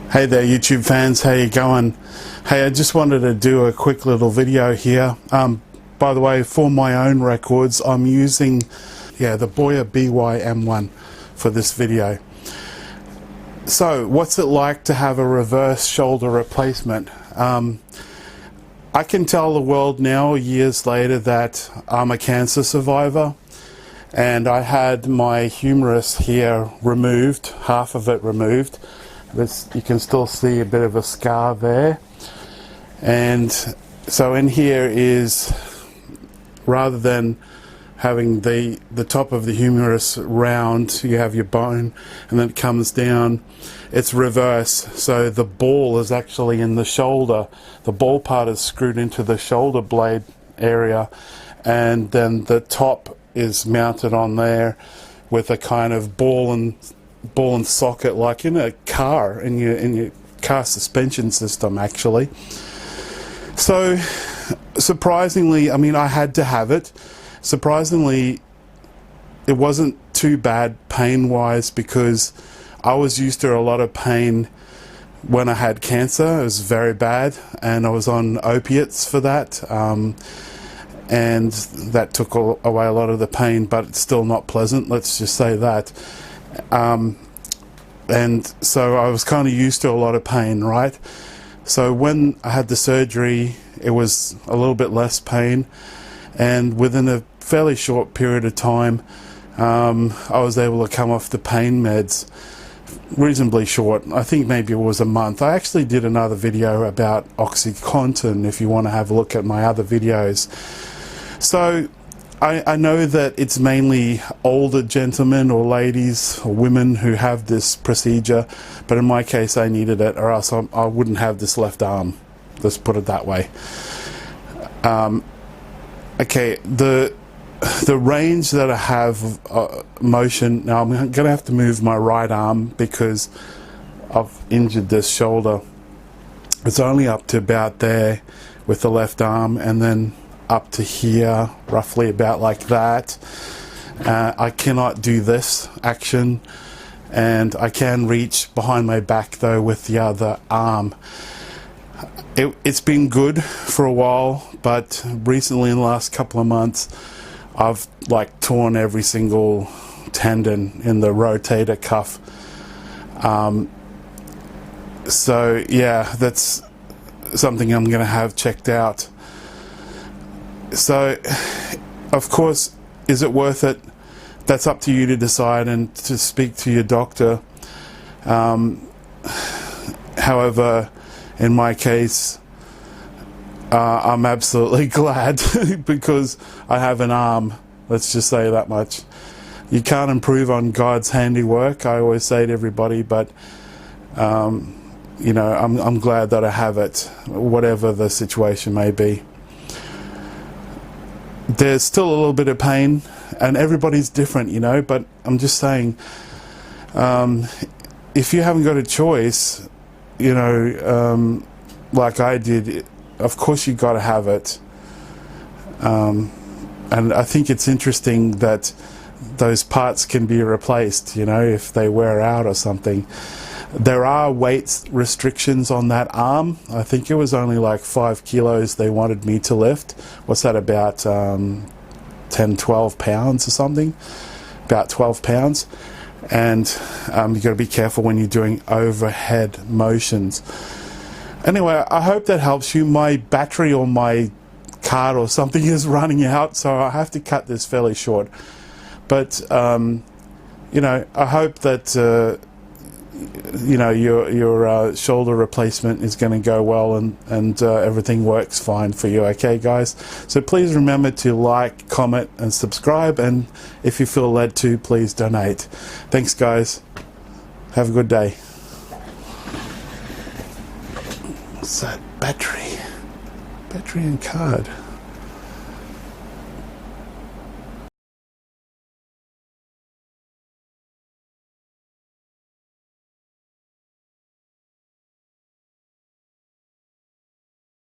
Hey there YouTube fans, how you going? Hey, I just wanted to do a quick little video here. By the way, for my own records, I'm using the Boya BY-M1 for this video. So what's it like to have a reverse shoulder replacement? I can tell the world now, years later, that I'm a cancer survivor, and I had my humerus here removed, half of it removed. You can still see a bit of a scar there, and so in here is, rather than having the top of the humerus round, you have your bone and then it comes down. It's reverse, so the ball is actually in the shoulder. The ball part is screwed into the shoulder blade area, and then the top is mounted on there with a kind of ball and socket, like in a car, in your car suspension system actually. So surprisingly, I mean, I had to have it. Surprisingly, it wasn't too bad pain wise, because I was used to a lot of pain when I had cancer. It was very bad, and I was on opiates for that, and that took away a lot of the pain, but it's still not pleasant, let's just say that. And so I was kind of used to a lot of pain, right? So when I had the surgery, it was a little bit less pain, and within a fairly short period of time, I was able to come off the pain meds. Reasonably short, I think maybe it was a month. I actually did another video about OxyContin if you want to have a look at my other videos. So I know that it's mainly older gentlemen or ladies or women who have this procedure, but in my case I needed it, or else I wouldn't have this left arm. Let's put it that way. Okay, the range that I have motion, now I'm going to have to move my right arm because I've injured this shoulder. It's only up to about there with the left arm, and then up to here, roughly about like that. I cannot do this action, and I can reach behind my back though with the other arm. It's been good for a while, but recently in the last couple of months I've like torn every single tendon in the rotator cuff. So yeah, that's something I'm going to have checked out. So of course, is it worth it? That's up to you to decide and to speak to your doctor. However, in my case, I'm absolutely glad because I have an arm. Let's just say that much. You can't improve on God's handiwork, I always say to everybody, but you know, I'm glad that I have it, whatever the situation may be. There's still a little bit of pain, and everybody's different, you know, but I'm just saying, if you haven't got a choice, you know, like I did, of course you got to have it. And I think it's interesting that those parts can be replaced, you know, if they wear out or something. There are weight restrictions on that arm. I think it was only like 5 kilos they wanted me to lift. What's that, about 10-12 pounds or something? About 12 pounds. And you've got to be careful when you're doing overhead motions. Anyway, I hope that helps you. My battery on my card or something is running out, so I have to cut this fairly short. But you know, I hope that you know, your shoulder replacement is going to go well, and everything works fine for you. Okay guys, so please remember to like, comment and subscribe, and if you feel led to, please donate. Thanks guys, have a good day. What's that? Battery and card.